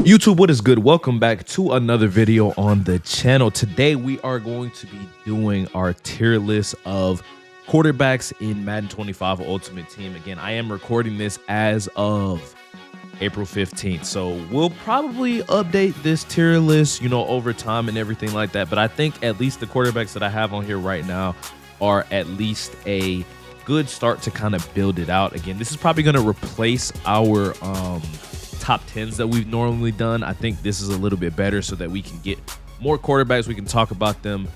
YouTube, what is good? Welcome back to another video on the channel. Today we are going to be doing our tier list of quarterbacks in Madden 25 Ultimate Team. Again, I am recording this as of April 15th, so we'll probably update this tier list, over time and everything like that. But I think at least the quarterbacks that I have on here right now are at least a good start to kind of build it out. Again, this is probably going to replace our top 10s that we've normally done. I think this is a little bit better so that we can get more quarterbacks. We can talk about them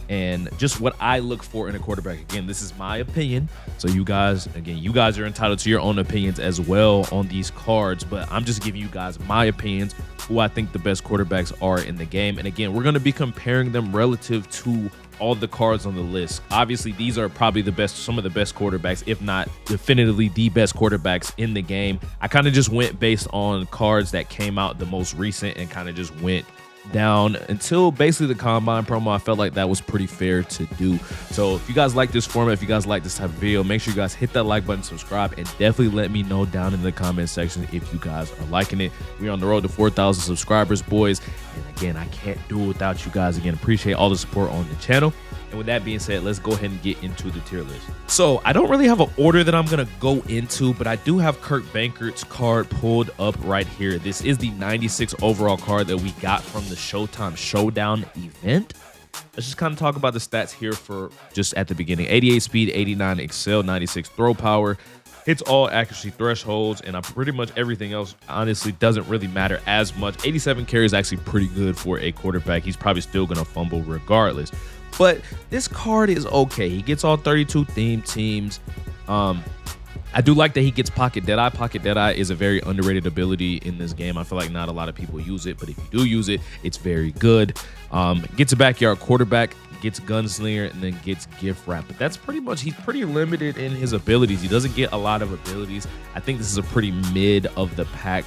and just what I look for in a quarterback. Again, this is my opinion. So you guys are entitled to your own opinions as well on these cards, but I'm just giving you guys my opinions, who I think the best quarterbacks are in the game. And again, we're going to be comparing them relative to all the cards on the list. Obviously, these are probably some of the best quarterbacks, if not definitively the best quarterbacks in the game. I kind of just went based on cards that came out the most recent and kind of just went down until basically the combine promo. I felt like that was pretty fair to do. So if you guys like this format, if you guys like this type of video, make sure you guys hit that like button, subscribe, and definitely let me know down in the comment section if you guys are liking it. We're on the road to 4,000 subscribers, boys. And again, I can't do it without you guys. Again, appreciate all the support on the channel. And with that being said, let's go ahead and get into the tier list. So I don't really have an order that I'm going to go into, but I do have Kirk Benkert's card pulled up right here. This is the 96 overall card that we got from the Showtime Showdown event. Let's just kind of talk about the stats here for just at the beginning. 88 speed, 89 excel, 96 throw power, hits all accuracy thresholds, and pretty much everything else honestly doesn't really matter as much. 87 carry is actually pretty good for a quarterback. He's probably still going to fumble regardless. But this card is okay. He gets all 32 theme teams. I do like that he gets Pocket Deadeye. Pocket Deadeye is a very underrated ability in this game. I feel like not a lot of people use it, but if you do use it, it's very good. Gets a backyard quarterback, gets Gunslinger, and then gets Gift Wrap. But that's pretty much, he's pretty limited in his abilities. He doesn't get a lot of abilities. I think this is a pretty mid of the pack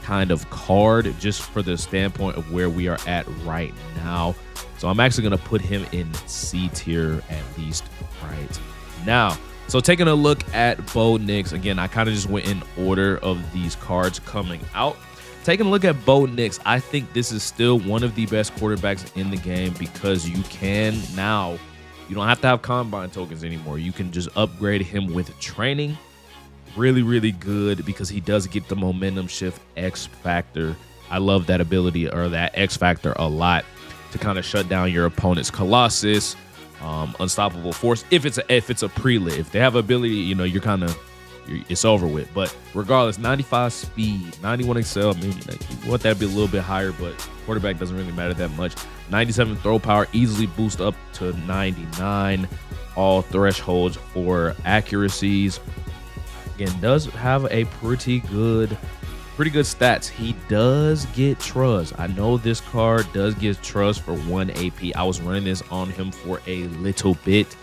kind of card just for the standpoint of where we are at right now. So I'm actually going to put him in C tier at least right now. So taking a look at Bo Nix, again, I kind of just went in order of these cards coming out. Taking a look at Bo Nix, I think this is still one of the best quarterbacks in the game because you can now, you don't have to have combine tokens anymore. You can just upgrade him with training. Really, really good because he does get the momentum shift X factor. I love that ability or that X factor a lot to kind of shut down your opponent's Colossus, Unstoppable Force. If it's a pre-lit, if they have ability, it's over with. But regardless, 95 speed, 91 excel. Maybe you want that to be a little bit higher, but quarterback doesn't really matter that much. 97 throw power, easily boost up to 99. All thresholds for accuracies. Again, does have a pretty good stats. He does get trust. I know this card does get trust for 1 AP. I was running this on him for a little bit,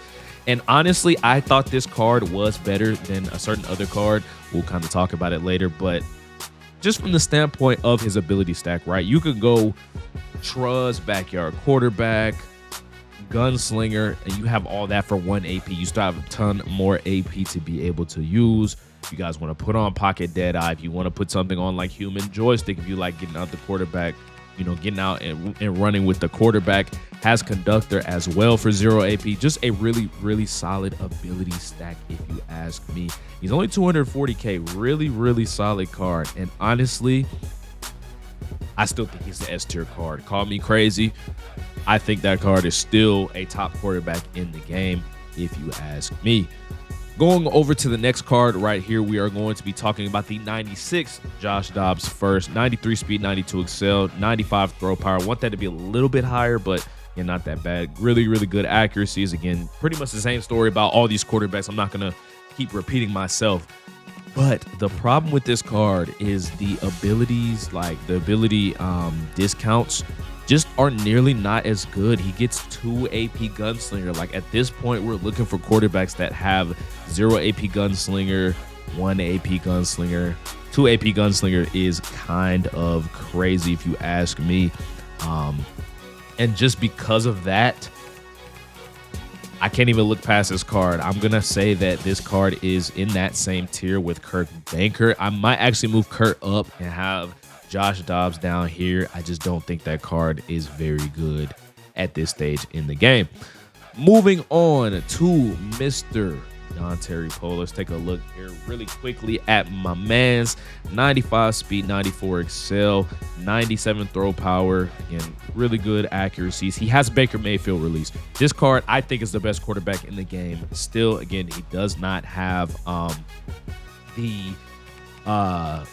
and honestly, I thought this card was better than a certain other card. We'll kind of talk about it later, but just from the standpoint of his ability stack, right? You could go trust, backyard quarterback, gunslinger, and you have all that for 1 AP. You still have a ton more AP to be able to use. If you guys want to put on Pocket Deadeye, if you want to put something on like Human Joystick, if you like getting out the quarterback, getting out and running with the quarterback, has Conductor as well for 0 AP. Just a really, really solid ability stack, if you ask me. He's only 240K. Really, really solid card. And honestly, I still think he's the S tier card. Call me crazy. I think that card is still a top quarterback in the game, if you ask me. Going over to the next card right here, we are going to be talking about the 96 Josh Dobbs first. 93 speed, 92 excel, 95 throw power. Want that to be a little bit higher, but not that bad. Really, really good accuracies. Again, pretty much the same story about all these quarterbacks. I'm not going to keep repeating myself. But the problem with this card is the abilities, like the ability discounts, just are nearly not as good. He gets 2 AP Gunslinger. Like at this point, we're looking for quarterbacks that have 0 AP Gunslinger, 1 AP Gunslinger. 2 AP Gunslinger is kind of crazy if you ask me. And just because of that, I can't even look past this card. I'm going to say that this card is in that same tier with Kirk Benkert. I might actually move Kirk up and have Josh Dobbs down here. I just don't think that card is very good at this stage in the game. Moving on to Mr. Dontari Poe. Let's take a look here really quickly at my man's 95 speed, 94 excel, 97 throw power. Again, really good accuracies. He has Baker Mayfield release. This card, I think, is the best quarterback in the game. Still, again, he does not have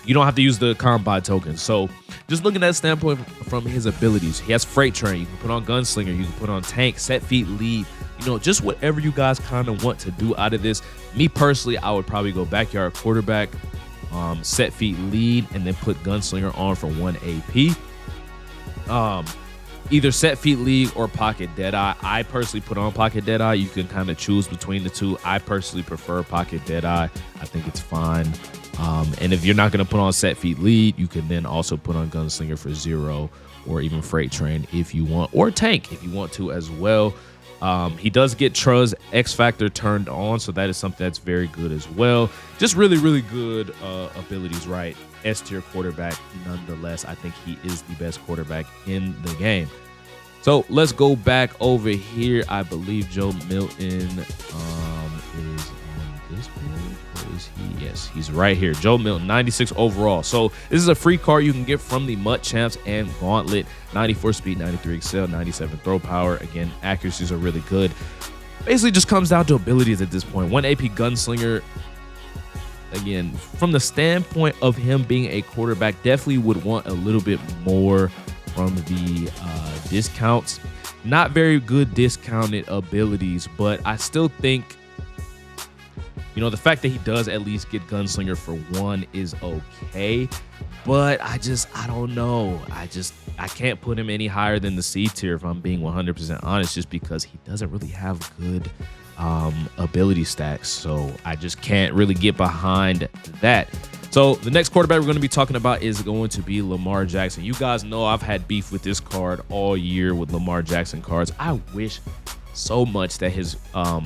you don't have to use the combine token. So just looking at that standpoint from his abilities, he has freight train. You can put on gunslinger. You can put on tank, set feet, lead. You know, just whatever you guys kind of want to do out of this. Me personally, I would probably go backyard quarterback, set feet, lead, and then put gunslinger on for 1 AP. Either set feet, lead, or pocket deadeye. I personally put on pocket deadeye. You can kind of choose between the two. I personally prefer pocket deadeye. I think it's fine. And if you're not going to put on set feet, lead, you can then also put on gunslinger for 0, or even freight train if you want, or tank if you want to as well. He does get Truz X Factor turned on, so that is something that's very good as well. Just really, really good abilities, right? S tier quarterback. Nonetheless, I think he is the best quarterback in the game. So let's go back over here. I believe Joe Milton is on this page. Where is he? Yes, he's right here. Joe Milton, 96 overall. So this is a free card you can get from the Mutt Champs and Gauntlet. 94 speed, 93 excel, 97 throw power. Again, accuracies are really good. Basically just comes down to abilities at this point. 1 AP gunslinger. Again, from the standpoint of him being a quarterback, definitely would want a little bit more from the discounts. Not very good discounted abilities, but I still think, you know, the fact that he does at least get gunslinger for 1 is okay. But I don't know. I can't put him any higher than the C tier if I'm being 100% honest, just because he doesn't really have good ability stacks. So I just can't really get behind that. So the next quarterback we're going to be talking about is going to be Lamar Jackson. You guys know I've had beef with this card all year with Lamar Jackson cards. I wish so much that his hot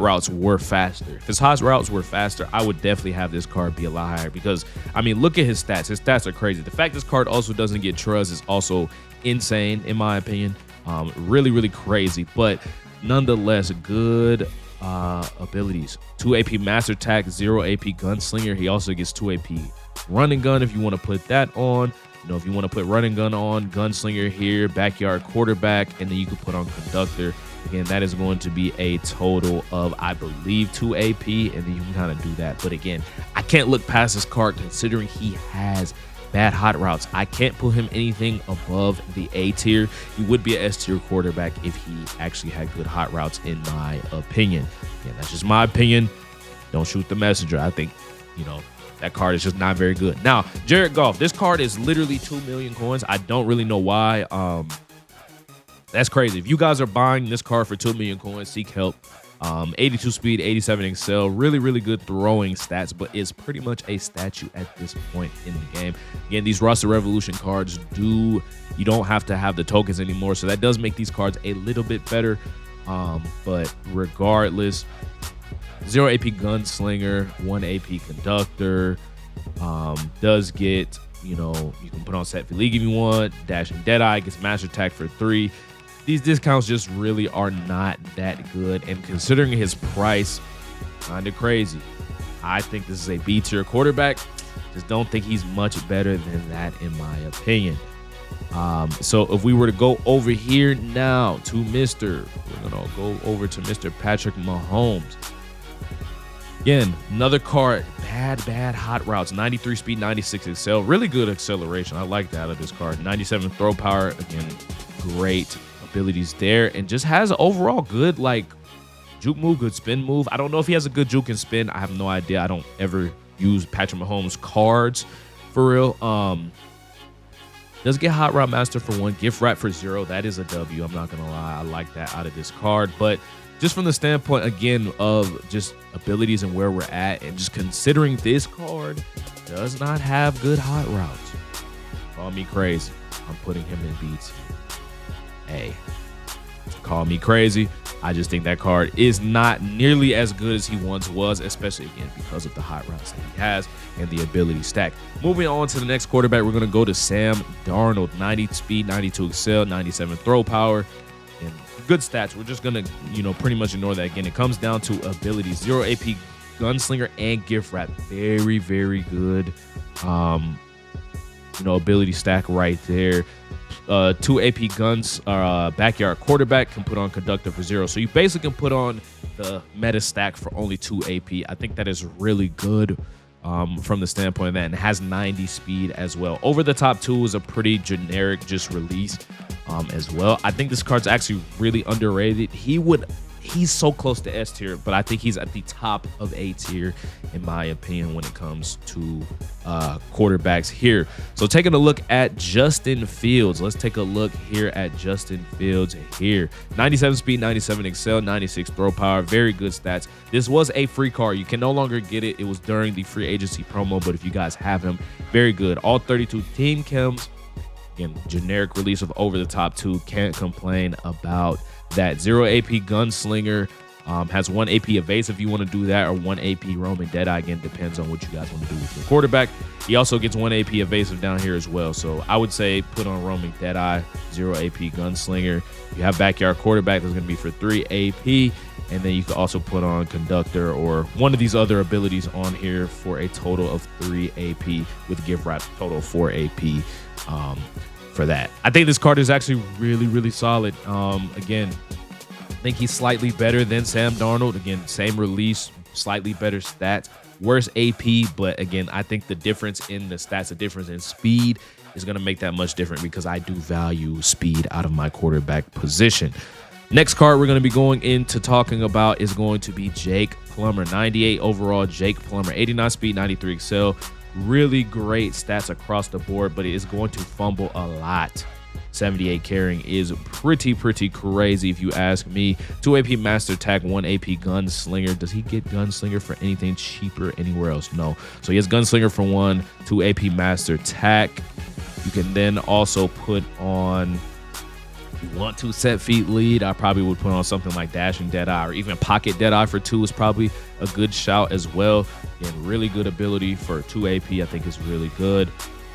routes were faster. If his hot routes were faster, I would definitely have this card be a lot higher, because I mean, look at his stats. His stats are crazy. The fact this card also doesn't get Truz is also insane in my opinion. Really, really crazy, but nonetheless, good abilities. 2 AP master attack, 0 AP gunslinger. He also gets 2 AP running gun if you want to put that on. You know, if you want to put running gun on, gunslinger here, backyard quarterback, and then you can put on conductor. Again, that is going to be a total of, I believe, 2 AP, and then you can kind of do that. But again, I can't look past this card considering he has bad hot routes. I can't put him anything above the A tier. He would be an S tier quarterback if he actually had good hot routes, in my opinion. Again, that's just my opinion. Don't shoot the messenger. I think, you know, that card is just not very good. Now, Jared Goff. This card is literally 2 million coins. I don't really know why. That's crazy. If you guys are buying this card for 2 million coins, seek help. 82 speed, 87 excel, really, really good throwing stats, but it's pretty much a statue at this point in the game. Again, these roster revolution cards you don't have to have the tokens anymore, so that does make these cards a little bit better. But regardless, 0 AP gunslinger, 1 AP conductor, does get, you know, you can put on set for league if you want, dash and deadeye, gets master attack for 3. These discounts just really are not that good, and considering his price, kind of crazy. I think this is a B tier quarterback. Just don't think he's much better than that in my opinion. So if we were to go over here now to Mr. Patrick Mahomes. Again, another card, bad hot routes, 93 speed, 96 excel, really good acceleration. I like that out of this card. 97 throw power, again, great abilities there, and just has overall good like juke move, good spin move. I don't know if he has a good juke and spin. I have no idea. I don't ever use Patrick Mahomes cards for real. Does get hot route master for 1, gift wrap for 0. That is a W. I'm not gonna lie. I like that out of this card, but just from the standpoint again of just abilities and where we're at, and just considering this card does not have good hot routes, call me crazy. I'm putting him in B tier. Hey, call me crazy, I just think that card is not nearly as good as he once was, especially, again, because of the hot routes that he has and the ability stack. Moving on to the next quarterback, we're going to go to Sam Darnold. 90 speed, 92 excel, 97 throw power, and good stats. We're just going to, pretty much ignore that. Again, it comes down to ability. 0 AP gunslinger and gift wrap. Very, very good, ability stack right there. 2 AP guns, backyard quarterback, can put on conductor for 0. So you basically can put on the meta stack for only 2 AP. I think that is really good from the standpoint of that, and it has 90 speed as well. Over the top 2 is a pretty generic just release as well. I think this card's actually really underrated. He's so close to S tier, but I think he's at the top of A tier, in my opinion, when it comes to quarterbacks here. So taking a look at Justin Fields. Let's take a look here at Justin Fields here. 97 speed, 97 excel, 96 throw power. Very good stats. This was a free card. You can no longer get it. It was during the free agency promo, but if you guys have him, very good. All 32 team chems. Again, generic release of over the top 2. Can't complain about that. 0 AP gunslinger, has 1 AP evasive if you want to do that, or 1 AP roaming deadeye. Again, depends on what you guys want to do with your quarterback. He also gets 1 AP evasive down here as well. So I would say put on roaming deadeye, 0 AP gunslinger. You have backyard quarterback, that's going to be for 3 AP. And then you can also put on conductor or one of these other abilities on here for a total of 3 AP with gift wrap, total of 4 AP. For that, I think this card is actually really, really solid. Again, I think he's slightly better than Sam Darnold. Again, same release, slightly better stats, worse AP, but again, I think the difference in the stats, the difference in speed is going to make that much different, because I do value speed out of my quarterback position. Next card we're going to be going into talking about is going to be Jake Plummer. 98 overall, Jake Plummer. 89 speed, 93 excel. Really great stats across the board, but it is going to fumble a lot. 78 carrying is pretty crazy if you ask me. 2 AP master attack, 1 AP gunslinger. Does he get gunslinger for anything cheaper anywhere else? No. So he has gunslinger for 1, 2 AP master attack. You can then also put on, if you want to set feet lead, I probably would put on something like dashing deadeye, or even pocket deadeye for 2 is probably a good shout as well. Again, really good ability for 2 AP, I think is really good.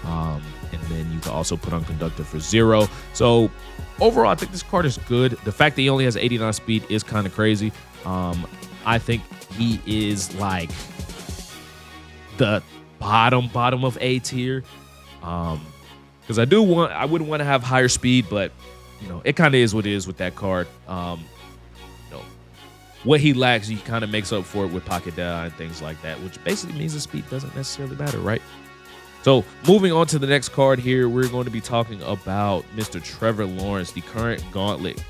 And then you can also put on conductor for 0. So overall, I think this card is good. The fact that he only has 89 speed is kind of crazy. I think he is like the bottom of A tier. Because I wouldn't want to have higher speed, but it kind of is what it is with that card. What he lacks, he kind of makes up for it with pocket deadeye and things like that, which basically means the speed doesn't necessarily matter, right? So moving on to the next card here, we're going to be talking about Mr. Trevor Lawrence, the current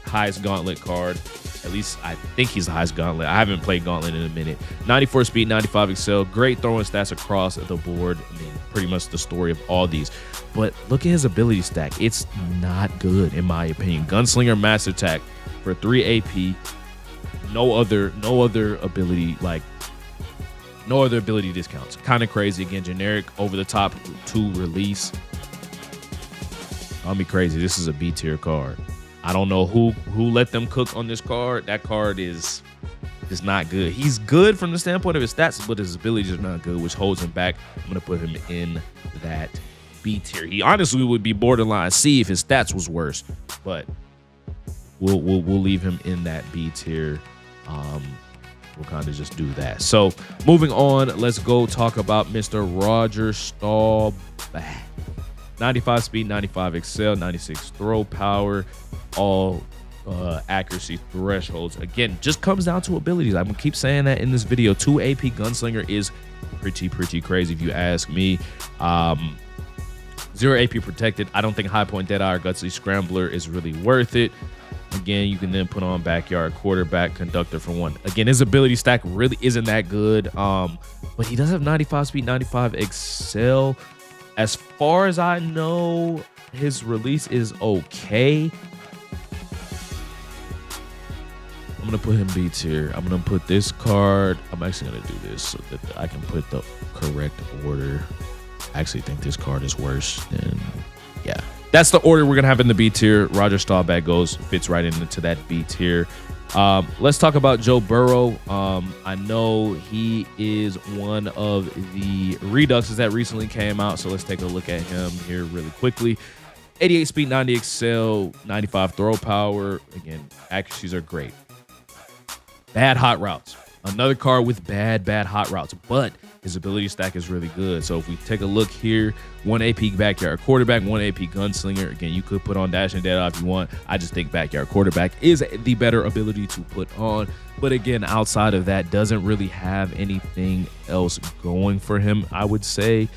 highest gauntlet card. At least I think he's the highest gauntlet. I haven't played gauntlet in a minute. 94 speed, 95 excel, great throwing stats across the board. I mean, pretty much the story of all these. But look at his ability stack. It's not good, in my opinion. Gunslinger master attack for 3 AP. No other ability, no other ability discounts. Kind of crazy. Again, generic over the top 2 release. I'll be crazy. This is a B tier card. I don't know who let them cook on this card. That card is not good. He's good from the standpoint of his stats, but his abilities are not good, which holds him back. I'm gonna put him in that B tier. He honestly would be borderline C if his stats was worse, but we'll leave him in that B tier. We'll kind of just do that. So moving on, let's go talk about Mr. Roger Staubach. 95 speed, 95 excel, 96 throw power, all accuracy thresholds. Again, just comes down to abilities. I'm gonna keep saying that in this video. 2 AP gunslinger is pretty crazy if you ask me. 0 AP protected. I don't think high point deadeye or gutsy scrambler is really worth it. Again, you can then put on backyard quarterback, conductor for 1. Again, his ability stack really isn't that good, but he does have 95 speed, 95 excel. As far as I know, his release is okay. I'm going to put him B tier. I'm going to put this card. I'm actually going to do this so that I can put the correct order. I actually think this card is worse than, yeah. That's the order we're going to have in the B tier. Roger Staubach fits right into that B tier. Let's talk about Joe Burrow. I know he is one of the Reduxes that recently came out, so let's take a look at him here really quickly. 88 speed, 90 excel, 95 throw power. Again, accuracies are great. Bad hot routes. Another card with bad hot routes, but his ability stack is really good. So if we take a look here, 1 AP backyard quarterback, 1 AP gunslinger. Again, you could put on dash and dead if you want. I just think backyard quarterback is the better ability to put on. But again, outside of that, doesn't really have anything else going for him, I would say.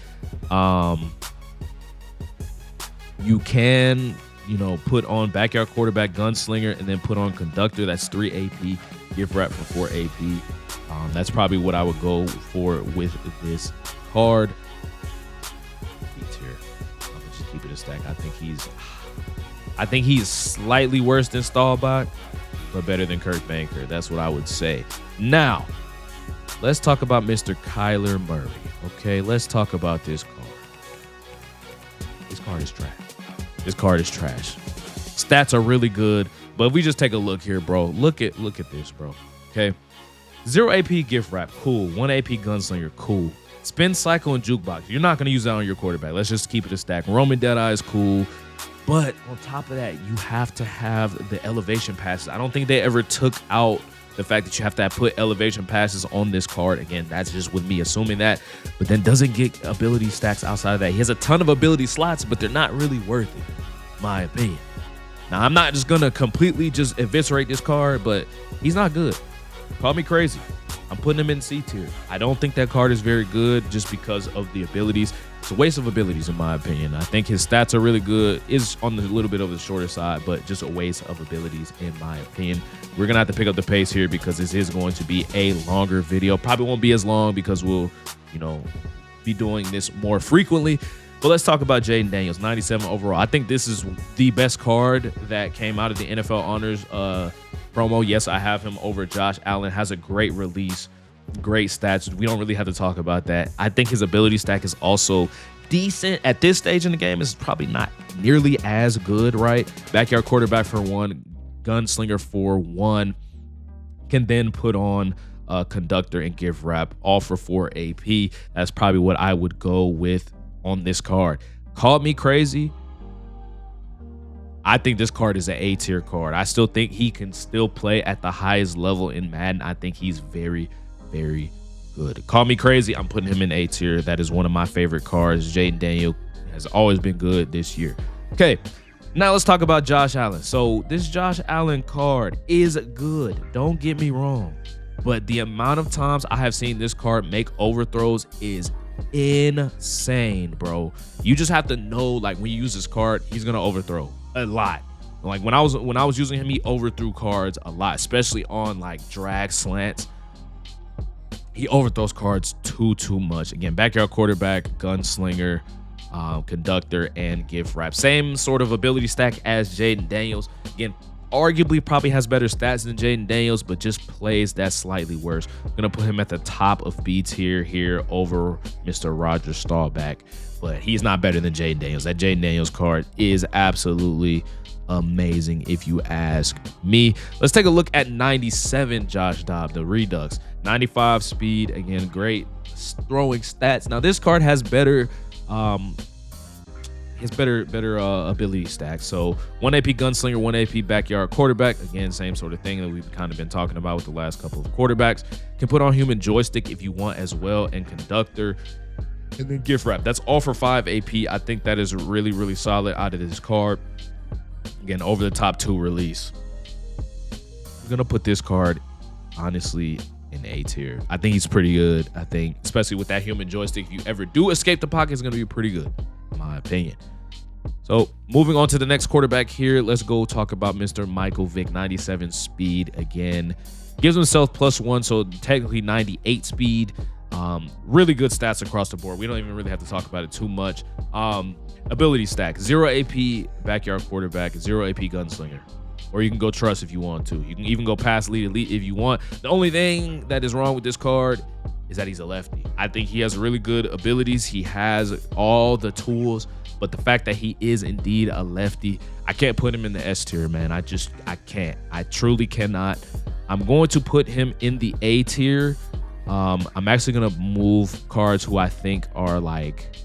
You can, put on backyard quarterback, gunslinger, and then put on conductor. That's 3 AP. Gift wrap for 4 AP. That's probably what I would go for with this card. Here, I'm gonna just keep it a stack. I think he's slightly worse than Staubach, but better than Kirk Benkert. That's what I would say. Now, let's talk about Mr. Kyler Murray. Okay, let's talk about this card. This card is trash. This card is trash. Stats are really good, but if we just take a look here, bro. Look at this, bro. Okay. 0 AP gift wrap, cool. 1 AP gunslinger, cool. Spin cycle and jukebox. You're not going to use that on your quarterback. Let's just keep it a stack. Roman Deadeye is cool. But on top of that, you have to have the elevation passes. I don't think they ever took out the fact that you have to put elevation passes on this card. Again, that's just with me assuming that. But then doesn't get ability stacks outside of that. He has a ton of ability slots, but they're not really worth it, in my opinion. Now, I'm not just going to completely just eviscerate this card, but he's not good. Call me crazy. I'm putting him in C tier. I don't think that card is very good just because of the abilities. It's a waste of abilities, in my opinion. I think his stats are really good. Is on the little bit of the shorter side, but just a waste of abilities, in my opinion. We're going to have to pick up the pace here because this is going to be a longer video. Probably won't be as long because we'll, be doing this more frequently. But let's talk about Jayden Daniels, 97 overall. I think this is the best card that came out of the NFL Honors promo. Yes, I have him over Josh Allen. Has a great release, great stats. We don't really have to talk about that. I think his ability stack is also decent. At this stage in the game, it's probably not nearly as good, right? Backyard quarterback for 1, gunslinger for 1. Can then put on conductor and gift wrap, all for 4 AP. That's probably what I would go with on this card. Call me crazy. I think this card is an A tier card. I still think he can still play at the highest level in Madden. I think he's very, very good. Call me crazy. I'm putting him in A tier. That is one of my favorite cards. Jayden Daniels has always been good this year. Okay, now let's talk about Josh Allen. So this Josh Allen card is good. Don't get me wrong. But the amount of times I have seen this card make overthrows is insane, bro. You just have to know, like, when you use this card, he's gonna overthrow a lot. Like when I was using him, he overthrew cards a lot, especially on like drag slants. He overthrows cards too much. Again, backyard quarterback, gunslinger, conductor, and gift wrap. Same sort of ability stack as Jayden Daniels. Again, arguably probably has better stats than Jayden Daniels, but just plays that slightly worse. I'm gonna put him at the top of B tier here over Mr. Roger Staubach, but he's not better than Jayden Daniels. That Jayden Daniels card is absolutely amazing if you ask me. Let's take a look at 97 Josh Dobbs, the Redux. 95 speed, again, great throwing stats. Now this card has better ability stacks. So 1 AP gunslinger, 1 AP backyard quarterback. Again, same sort of thing that we've kind of been talking about with the last couple of quarterbacks. Can put on human joystick if you want as well, and conductor, and then gift wrap. That's all for 5 AP. I think that is really, really solid out of this card. Again, over the top 2 release. I'm gonna put this card honestly in A tier. I think he's pretty good. I think, especially with that human joystick, if you ever do escape the pocket, it's gonna be pretty good, in my opinion. So moving on to the next quarterback here, let's go talk about Mr. Michael Vick. 97 speed, again, gives himself +1, so technically 98 speed. Really good stats across the board. We don't even really have to talk about it too much. Ability stack, 0 AP backyard quarterback, 0 AP gunslinger. Or you can go trust if you want to. You can even go pass lead elite if you want. The only thing that is wrong with this card is that he's a lefty. I think he has really good abilities. He has all the tools, But the fact that he is indeed a lefty, I can't put him in the S tier, man. I can't. I truly cannot. I'm going to put him in the A tier. I'm actually going to move cards who I think are like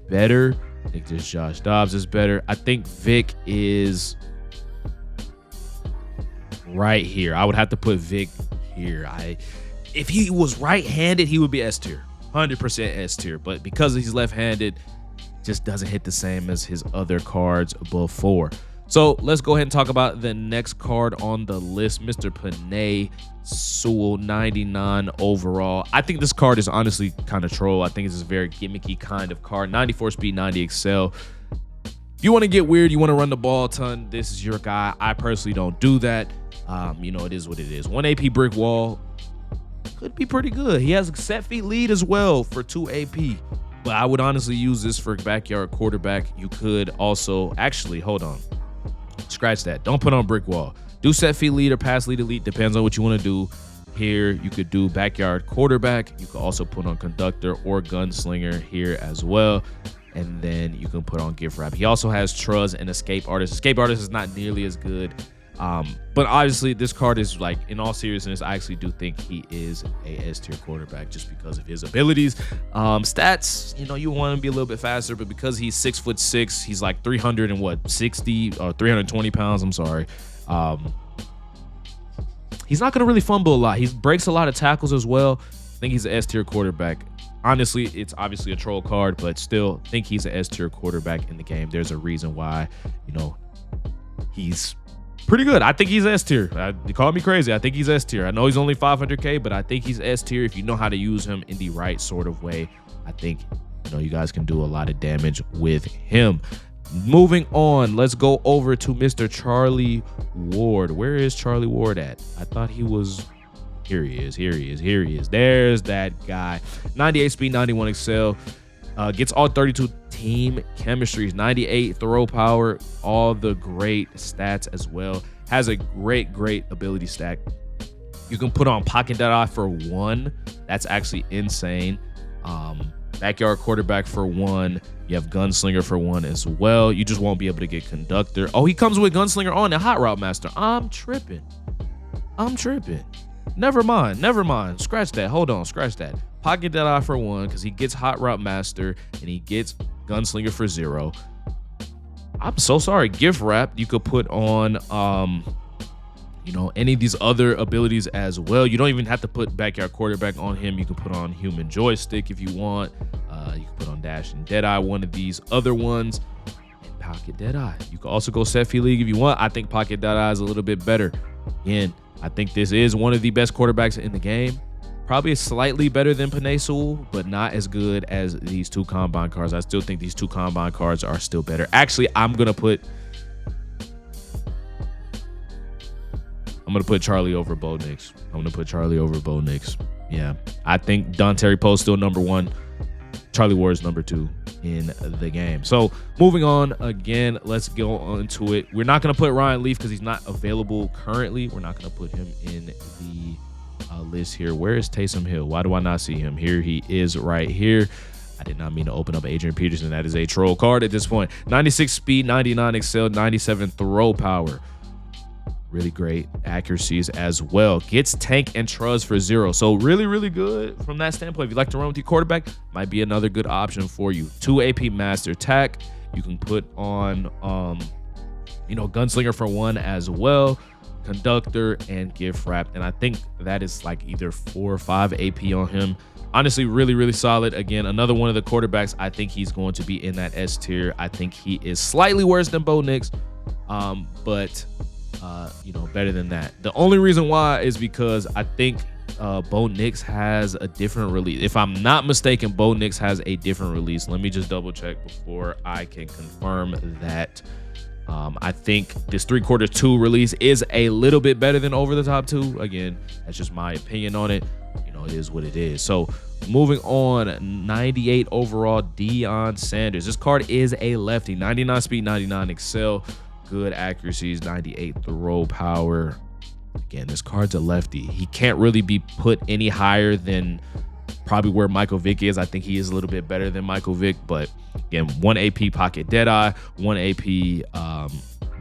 better. I think this Josh Dobbs is better. I think Vick is right here. I would have to put Vick here. If he was right-handed, he would be S tier, 100% S tier. But because he's left-handed, just doesn't hit the same as his other cards before. So let's go ahead and talk about the next card on the list, Mr. Penei Sewell, 99 overall. I think this card is honestly kind of troll. I think it's a very gimmicky kind of card. 94 speed, 90 excel. If you want to get weird, you want to run the ball a ton, this is your guy. I personally don't do that. It is what it is. 1 AP brick wall could be pretty good. He has a set feet lead as well for 2 AP. But I would honestly use this for backyard quarterback. You could also, actually, hold on. Scratch that. Don't put on brick wall. Do set feet lead or pass lead elite. Depends on what you want to do. Here, you could do backyard quarterback. You could also put on conductor or gunslinger here as well. And then you can put on gift wrap. He also has Truz and escape artist. Escape artist is not nearly as good. But obviously, this card is like, in all seriousness, I actually do think he is a S tier quarterback just because of his abilities. Stats, you want to be a little bit faster, but because he's 6'6", he's like 360 or 320 pounds. I'm sorry. He's not going to really fumble a lot. He breaks a lot of tackles as well. I think he's an S tier quarterback. Honestly, it's obviously a troll card, but still think he's an S tier quarterback in the game. There's a reason why, he's pretty good. I think he's S tier. They call me crazy. I think he's S tier. I know he's only 500K, but I think he's S tier if you know how to use him in the right sort of way. I think you guys can do a lot of damage with him. Moving on, let's go over to Mr. Charlie Ward. Where is Charlie Ward at? I thought he was. Here he is. There's that guy. 98 speed, 91 excel. Gets all 32 team chemistries, 98 throw power, all the great stats as well. Has a great ability stack. You can put on pocket data for 1. That's actually insane. Backyard quarterback for 1. You have gunslinger for 1 as well. You just won't be able to get conductor. Oh, he comes with gunslinger on and hot route master. I'm tripping. Never mind. Scratch that. Hold on. Scratch that. Pocket that eye for 1 because he gets hot route master and he gets gunslinger for 0. I'm so sorry. Gift wrap. You could put on, any of these other abilities as well. You don't even have to put backyard quarterback on him. You can put on human joystick if you want. You can put on dash and deadeye, one of these other ones. And pocket deadeye. You can also go set fee league if you want. I think pocket deadeye is a little bit better. Again, I think this is one of the best quarterbacks in the game. Probably slightly better than Penei Sewell, but not as good as these 2 combine cards. I still think these 2 combine cards are still better. Actually, I'm gonna put Charlie over Bo Nix. Yeah, I think Dontari Poe still number 1. Charlie Ward is number 2 in the game. So moving on again, let's go on to it. We're not going to put Ryan Leaf because he's not available currently. We're not going to put him in the list here. Where is Taysom Hill? Why do I not see him? Here he is right here. I did not mean to open up Adrian Peterson. That is a troll card at this point. 96 speed, 99 excel, 97 throw power. Really great accuracies as well. Gets tank and truz for 0. So really good from that standpoint. If you like to run with your quarterback, might be another good option for you. 2 AP master tack. You can put on, gunslinger for 1 as well. Conductor and gift wrap. And I think that is like either 4 or 5 AP on him. Honestly, really solid. Again, another one of the quarterbacks. I think he's going to be in that S tier. I think he is slightly worse than Bo Nix, but better than that. The only reason why is because I think Bo Nix has a different release. If I'm not mistaken, Bo Nix has a different release. Let me just double check before I can confirm that. I think this 3/4 2 release is a little bit better than over the top 2. Again, that's just my opinion on it. It is what it is. So moving on, 98 overall, Deion Sanders. This card is a lefty. 99 speed, 99 excel. Good accuracies, 98 throw power. Again, this card's a lefty. He can't really be put any higher than probably where Michael Vick is. I think he is a little bit better than Michael Vick, but again, 1 AP pocket deadeye, 1 AP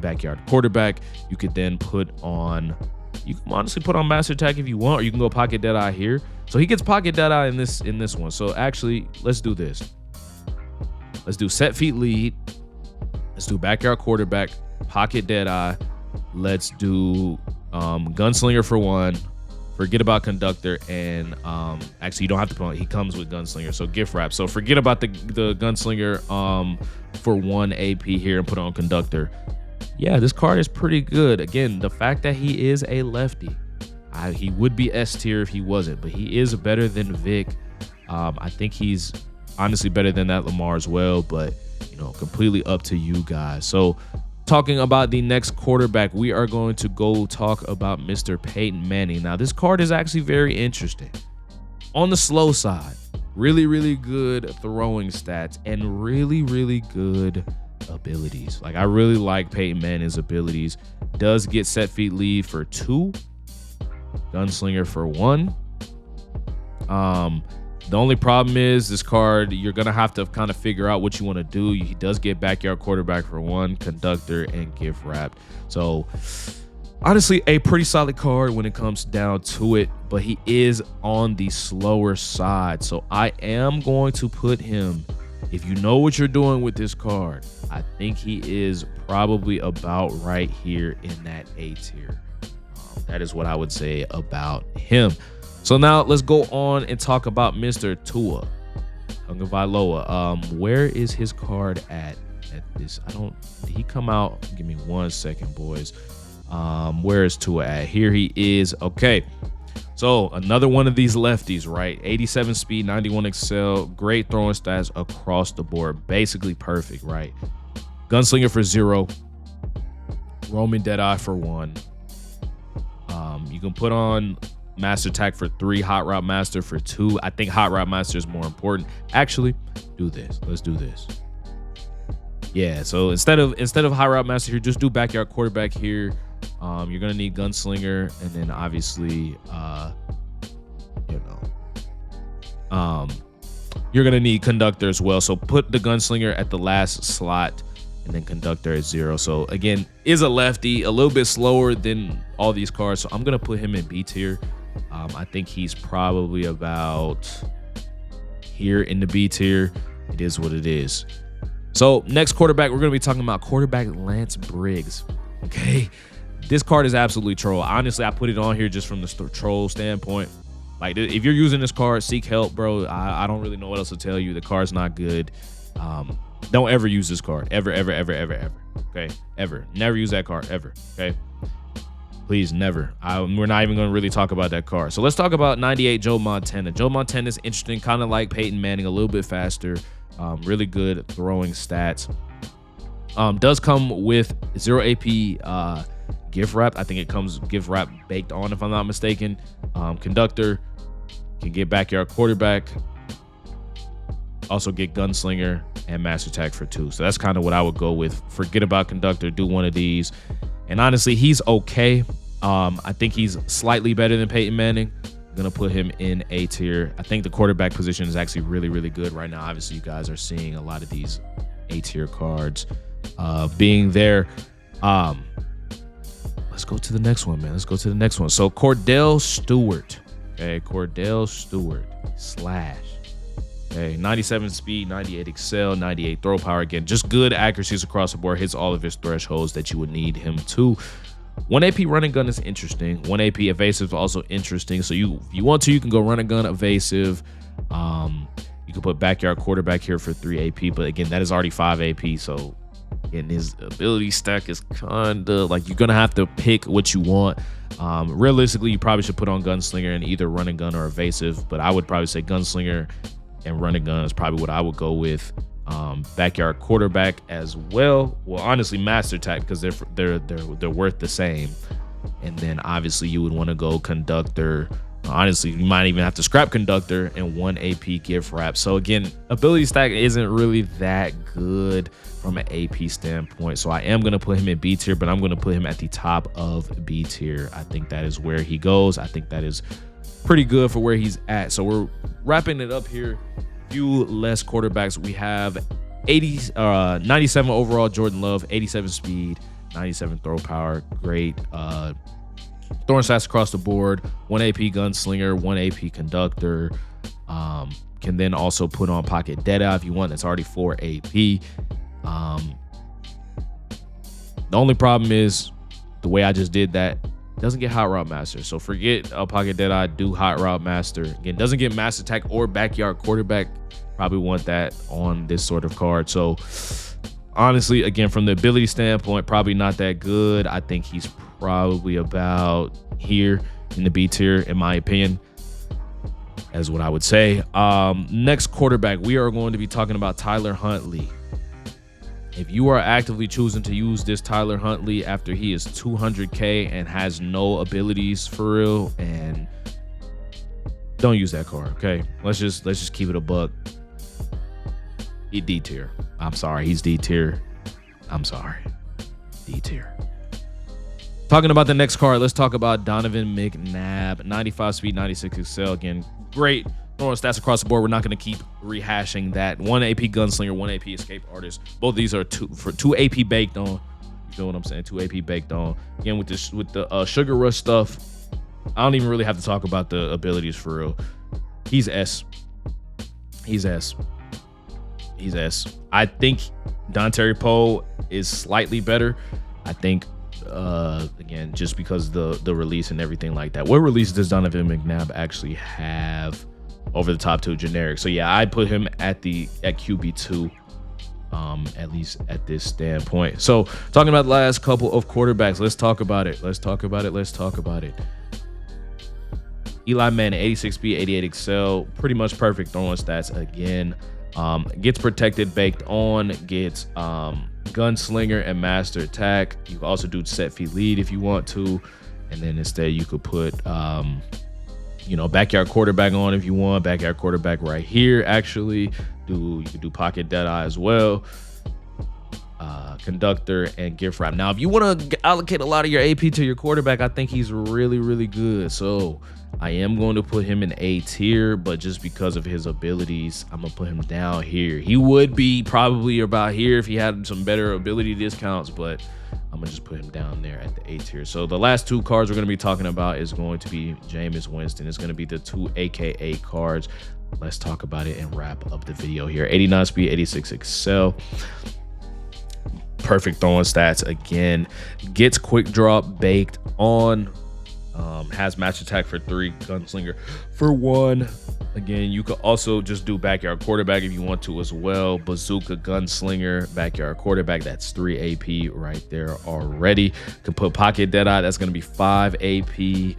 backyard quarterback. You could then put on, you can honestly put on master attack if you want, or you can go pocket deadeye here. So he gets pocket deadeye in this one. So actually, let's do this. Let's do set feet lead. Let's do backyard quarterback, pocket deadeye. Let's do gunslinger for 1. Forget about conductor, and actually you don't have to put on, he comes with gunslinger, so gift wrap. So forget about the gunslinger for 1 AP here and put on conductor. Yeah, this card is pretty good. Again, the fact that he is a lefty, he would be S tier if he wasn't, but he is better than Vick. I think he's honestly better than that Lamar as well, but completely up to you guys. So talking about the next quarterback, we are going to go talk about Mr. Peyton Manning. Now, this card is actually very interesting. On the slow side, really, really good throwing stats and really, really good abilities. Like, I really like Peyton Manning's abilities. Does get set feet lead for 2, gunslinger for 1. The only problem is this card, you're going to have to kind of figure out what you want to do. He does get backyard quarterback for 1, conductor, and gift wrapped. So honestly, a pretty solid card when it comes down to it, but he is on the slower side. So I am going to put him, if you know what you're doing with this card, I think he is probably about right here in that A tier. That is what I would say about him. So now let's go on and talk about Mr. Tua Tagovailoa. Where is his card at this? Did he come out? Give me 1 second, boys. Where is Tua at? Here he is. Okay. So another one of these lefties, right? 87 speed, 91 excel, great throwing stats across the board. Basically perfect, right? Gunslinger for 0. Roman Deadeye for 1. You can put on master attack for 3, hot route master for 2. I think hot route master is more important. Actually, do this. Let's do this. Yeah, so instead of hot route master here, just do backyard quarterback here. You're gonna need gunslinger, and then obviously you're gonna need conductor as well. So put the gunslinger at the last slot and then conductor at 0. So again, is a lefty, a little bit slower than all these cards. So I'm gonna put him in B tier. I think he's probably about here in the B tier. It is what it is. So next quarterback, we're going to be talking about quarterback Lance Briggs. Okay. This card is absolutely troll. Honestly, I put it on here just from the troll standpoint. Like, if you're using this card, seek help, bro. I don't really know what else to tell you. The card's not good. Don't ever use this card. Ever, ever, ever, ever, ever. Okay. Ever. Never use that card. Ever. Okay. Please, never. We're not even going to really talk about that card. So let's talk about 98 Joe Montana. Joe Montana is interesting, kind of like Peyton Manning, a little bit faster. Really good throwing stats. Does come with 0 AP gift wrap. I think it comes gift wrap baked on, if I'm not mistaken. Conductor can get backyard quarterback. Also get gunslinger and master attack for 2. So that's kind of what I would go with. Forget about conductor. Do one of these. And honestly, he's okay. I think he's slightly better than Peyton Manning. I'm going to put him in A tier. I think the quarterback position is actually really, really good right now. Obviously, you guys are seeing a lot of these A tier cards being there. Let's go to the next one, man. Let's go to the next one. So Cordell Stewart. Okay, Cordell Stewart / Okay, 97 speed, 98 excel, 98 throw power. Again, just good accuracies across the board. Hits all of his thresholds that you would need him to. 1 AP running gun is interesting. 1 AP evasive is also interesting. So if you want to, you can go running gun evasive. You can put backyard quarterback here for 3 AP. But again, that is already 5 AP. So again, his ability stack is kind of like, you're going to have to pick what you want. Realistically, you probably should put on gunslinger and either running gun or evasive. But I would probably say gunslinger and running gun is probably what I would go with. Backyard quarterback as well. Well, honestly, master attack, because they're worth the same. And then obviously you would want to go conductor Honestly, you might even have to scrap conductor and 1 AP gift wrap. So again, ability stack isn't really that good from an AP standpoint. So I am going to put him in B tier, but I'm going to put him at the top of B tier. I think that is where he goes. I think that is pretty good for where he's at. So we're wrapping it up here. Few less quarterbacks. We have 97 overall Jordan Love, 87 speed, 97 throw power. Great. Throwing stats across the board. 1 AP gunslinger, 1 AP conductor. Can then also put on pocket deadeye if you want. That's already 4 AP. The only problem is the way I just did that doesn't get hot route master. So forget pocket deadeye, do hot route master. Again, doesn't get master attack or backyard quarterback. Probably want that on this sort of card. So honestly, again, from the ability standpoint, probably not that good. I think he's probably about here in the B tier, in my opinion, as what I would say. Next quarterback, we are going to be talking about Tyler Huntley. If you are actively choosing to use this Tyler Huntley after he is 200K and has no abilities for real, and don't use that card, okay? Let's just keep it a buck. He D tier. I'm sorry, he's D tier. I'm sorry, D tier. Talking about the next card, let's talk about Donovan McNab. 95 speed, 96 excel. Again, great throwing stats across the board. We're not going to keep rehashing that. 1 AP gunslinger, 1 AP escape artist. Both of these are 2 AP baked on. You feel what I'm saying? 2 AP baked on. Again, with the sugar rush stuff, I don't even really have to talk about the abilities for real. He's S. He's S. He's S. I think Dontari Poe is slightly better. I think again, just because the release and everything like that. What release does Donovan McNab actually have over the top 2 generic? So yeah, I put him at QB2, at least at this standpoint. So talking about the last couple of quarterbacks, let's talk about it. Let's talk about it. Eli Manning, 86 speed, 88 excel, pretty much perfect throwing stats again. Gets protected, baked on, gets gunslinger and master attack. You can also do set feet lead if you want to, and then instead you could put backyard quarterback on if you want. Backyard quarterback right here. Actually, you could do pocket deadeye as well. Conductor and gift wrap. Now, if you want to allocate a lot of your AP to your quarterback, I think he's really, really good. So I am going to put him in A tier, but just because of his abilities, I'm going to put him down here. He would be probably about here if he had some better ability discounts, but I'm going to just put him down there at the A tier. So the last 2 cards we're going to be talking about is going to be Jameis Winston. It's going to be the 2 AKA cards. Let's talk about it and wrap up the video here. 89 speed, 86 excel. Perfect throwing stats again. Gets quick drop, baked on. Has match attack for 3, gunslinger for 1. Again, you could also just do backyard quarterback if you want to as well. Bazooka, gunslinger, backyard quarterback. That's 3 AP right there already. Could put pocket deadeye. That's going to be 5 AP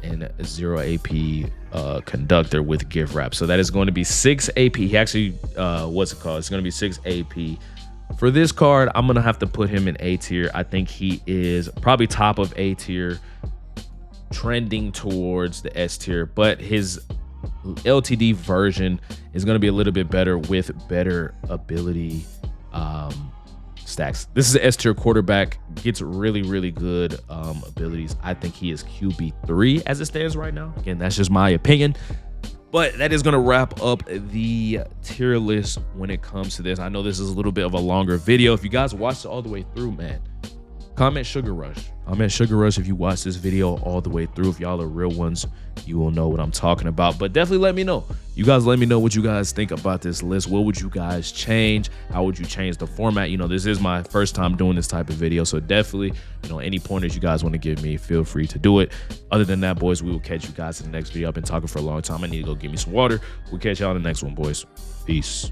and 0 AP conductor with gift wrap. So that is going to be 6 AP. He actually, what's it called? It's going to be 6 AP. For this card, I'm going to have to put him in A tier. I think he is probably top of A tier, trending towards the S tier, but his LTD version is going to be a little bit better with better ability stacks. This is an S tier quarterback, gets really, really good abilities. I think he is QB3 as it stands right now. Again, that's just my opinion. But that is going to wrap up the tier list when it comes to this. I know this is a little bit of a longer video. If you guys watched it all the way through, man, comment Sugar Rush. Comment Sugar Rush if you watch this video all the way through. If y'all are real ones, you will know what I'm talking about. But definitely let me know. You guys let me know what you guys think about this list. What would you guys change? How would you change the format? You know, this is my first time doing this type of video. So definitely, any pointers you guys want to give me, feel free to do it. Other than that, boys, we will catch you guys in the next video. I've been talking for a long time. I need to go get me some water. We'll catch y'all in the next one, boys. Peace.